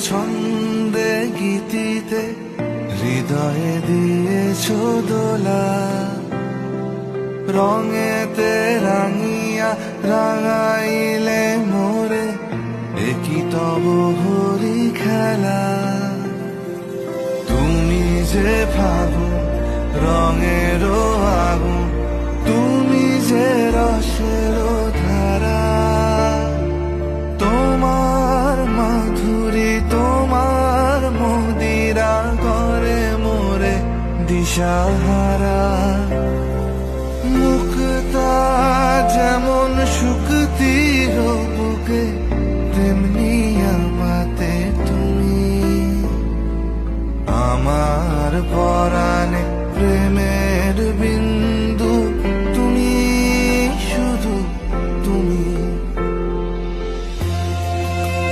ছন্দে গীতিতে হৃদয়ে দিয়েছ দোলা, রঙেতে রাঙিয়া রাঙাইলে মোরে, একই তব হরি খেলা। তুমি যে ফাগুন রঙের আগুন, তুমি যে রসের ধারা, তোমার মাধুরী তোমার মদিরা করে মোরে দিশাহারা। মুক্তা যেমন শুকতি বুকে, তেমনি আমাতে তুমি আমার পরা